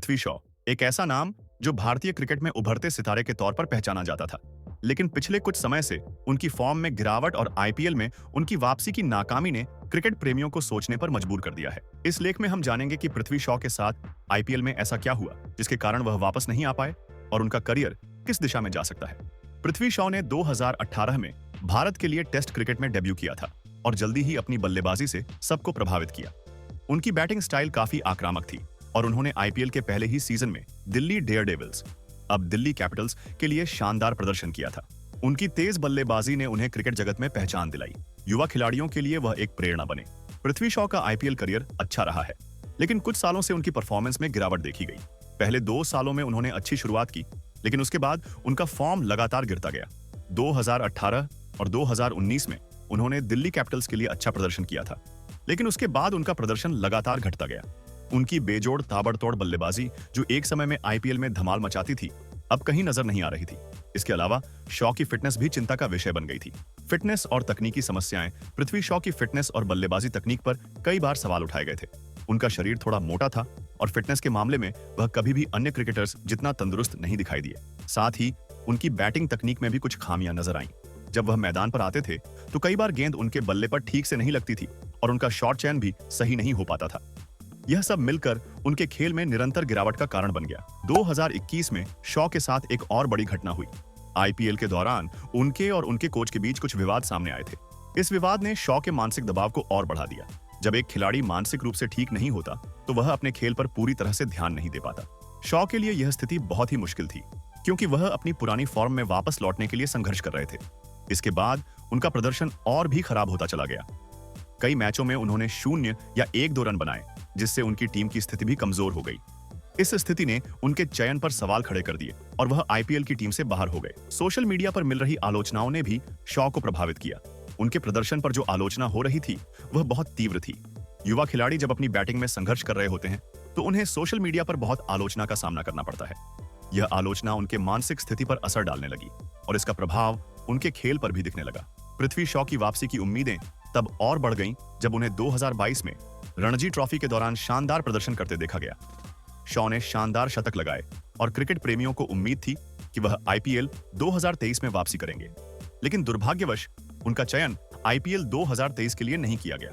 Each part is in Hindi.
पृथ्वी शॉ, एक ऐसा नाम जो भारतीय क्रिकेट में उभरते सितारे के तौर पर पहचाना जाता था। लेकिन पिछले कुछ समय से उनकी फॉर्म में गिरावट और आईपीएल में उनकी वापसी की नाकामी ने क्रिकेट प्रेमियों को सोचने पर मजबूर कर दिया है। इस लेख में हम जानेंगे कि पृथ्वी शॉ के साथ आईपीएल में ऐसा क्या हुआ जिसके कारण वह वापस नहीं आ पाए और उनका करियर किस दिशा में जा सकता है। पृथ्वी शॉ ने 2018 में भारत के लिए टेस्ट क्रिकेट में डेब्यू किया था और जल्दी ही अपनी बल्लेबाजी से सबको प्रभावित किया। उनकी बैटिंग स्टाइल काफी आक्रामक थी और उन्होंने आईपीएल के पहले ही सीजन में दिल्ली डेयरडेविल्स, अब दिल्ली कैपिटल्स, के लिए शानदार प्रदर्शन किया था। उनकी तेज बल्लेबाजी ने उन्हें क्रिकेट जगत में पहचान दिलाई। युवा खिलाड़ियों के लिए वह एक प्रेरणा बने। पृथ्वी शॉ का आईपीएल करियर अच्छा रहा है, लेकिन कुछ सालों से उनकी परफॉर्मेंस में गिरावट देखी गई। पहले 2 सालों में उन्होंने अच्छी शुरुआत की, लेकिन उसके बाद उनका फॉर्म लगातार गिरता गया। 2018 और 2019 में उन्होंने दिल्ली कैपिटल्स के लिए अच्छा प्रदर्शन किया था, लेकिन उसके बाद उनका प्रदर्शन लगातार घटता गया। उनकी बेजोड़ ताबड़तोड़ बल्लेबाजी, जो एक समय में आईपीएल में धमाल मचाती थी, अब कहीं नजर नहीं आ रही थी। इसके अलावा शॉ की फिटनेस भी चिंता का विषय बन गई थी। फिटनेस और तकनीकी समस्याएं। पृथ्वी शॉ की फिटनेस और बल्लेबाजी तकनीक पर कई बार सवाल उठाए गए थे। उनका शरीर थोड़ा मोटा था और फिटनेस के मामले में वह कभी भी अन्य क्रिकेटर्स जितना तंदुरुस्त नहीं दिखाई दिए। साथ ही उनकी बैटिंग तकनीक में भी कुछ खामियां नजर आईं। जब वह मैदान पर आते थे तो कई बार गेंद उनके बल्ले पर ठीक से नहीं लगती थी और उनका शॉट चयन भी सही नहीं हो पाता था। यह सब मिलकर उनके खेल में निरंतर गिरावट का कारण बन गया। 2021 में शॉ के साथ एक और बड़ी घटना हुई। आईपीएल के दौरान उनके और उनके कोच के बीच कुछ विवाद सामने आए थे। इस विवाद ने शॉ के मानसिक दबाव को और बढ़ा दिया। जब एक खिलाड़ी मानसिक रूप से ठीक नहीं होता तो वह अपने खेल पर पूरी तरह से ध्यान नहीं दे पाता। शॉ के लिए यह स्थिति बहुत ही मुश्किल थी, क्योंकि वह अपनी पुरानी फॉर्म में वापस लौटने के लिए संघर्ष कर रहे थे। इसके बाद उनका प्रदर्शन और भी खराब होता चला गया। कई मैचों में उन्होंने 0 या 1-2 रन बनाए, जिससे उनकी टीम की स्थिति भी कमजोर हो गई। इस स्थिति ने उनके चयन पर सवाल खड़े कर दिए और वह आईपीएल की टीम से बाहर हो गए। सोशल मीडिया पर मिल रही आलोचनाओं ने भी शॉ को प्रभावित किया। उनके प्रदर्शन पर जो आलोचना हो रही थी वह बहुत तीव्र थी। युवा खिलाड़ी जब अपनी बैटिंग में संघर्ष कर रहे होते हैं तो उन्हें सोशल मीडिया पर बहुत आलोचना का सामना करना पड़ता है। यह आलोचना उनके मानसिक स्थिति पर असर डालने लगी और इसका प्रभाव उनके खेल पर भी दिखने लगा। पृथ्वी शॉ की वापसी की उम्मीदें तब और बढ़ गईं जब उन्हें 2022 में रणजी ट्रॉफी के दौरान शानदार प्रदर्शन करते देखा गया। शॉ ने शानदार शतक लगाए और क्रिकेट प्रेमियों को उम्मीद थी कि वह आईपीएल 2023 में वापसी करेंगे। लेकिन दुर्भाग्यवश उनका चयन आईपीएल 2023 के लिए नहीं किया गया।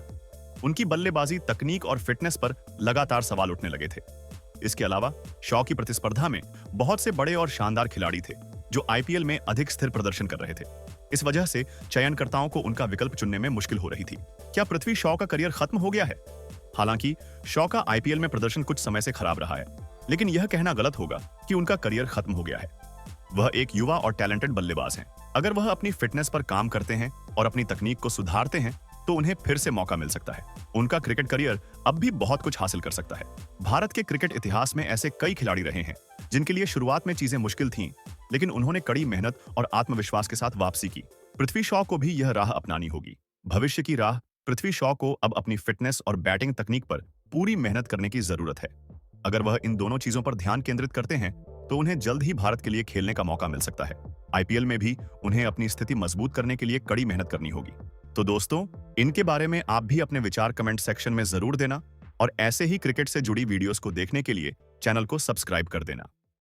उनकी बल्लेबाजी, तकनीक और फिटनेस पर लगातार सवाल उठने लगे थे। इसके अलावा शॉ की प्रतिस्पर्धा में बहुत से बड़े और शानदार खिलाड़ी थे जो आईपीएल में अधिक स्थिर प्रदर्शन कर रहे थे। इस वजह से चयनकर्ताओं को उनका विकल्प चुनने में मुश्किल हो रही थी। क्या पृथ्वी शॉ का करियर खत्म हो गया है? हालांकि शॉ का आईपीएल में प्रदर्शन कुछ समय से खराब रहा है, लेकिन यह कहना गलत होगा कि उनका करियर खत्म हो गया है। वह एक युवा और टैलेंटेड बल्लेबाज हैं। अगर वह अपनी फिटनेस पर काम करते हैं और अपनी तकनीक को सुधारते हैं तो उन्हें फिर से मौका मिल सकता है। उनका क्रिकेट करियर अब भी बहुत कुछ हासिल कर सकता है। भारत के क्रिकेट इतिहास में ऐसे कई खिलाड़ी रहे हैं जिनके लिए शुरुआत में चीजें मुश्किल थीं, लेकिन उन्होंने कड़ी मेहनत और आत्मविश्वास के साथ वापसी की। पृथ्वी शॉ को भी यह राह अपनानी होगी। भविष्य की राह। पृथ्वी शॉ को अब अपनी फिटनेस और बैटिंग तकनीक पर पूरी मेहनत करने की जरूरत है। अगर वह इन दोनों चीजों पर ध्यान केंद्रित करते हैं तो उन्हें जल्द ही भारत के लिए खेलने का मौका मिल सकता है। आईपीएल में भी उन्हें अपनी स्थिति मजबूत करने के लिए कड़ी मेहनत करनी होगी। तो दोस्तों, इनके बारे में आप भी अपने विचार कमेंट सेक्शन में जरूर देना और ऐसे ही क्रिकेट से जुड़ी वीडियोस को देखने के लिए चैनल को सब्सक्राइब कर देना।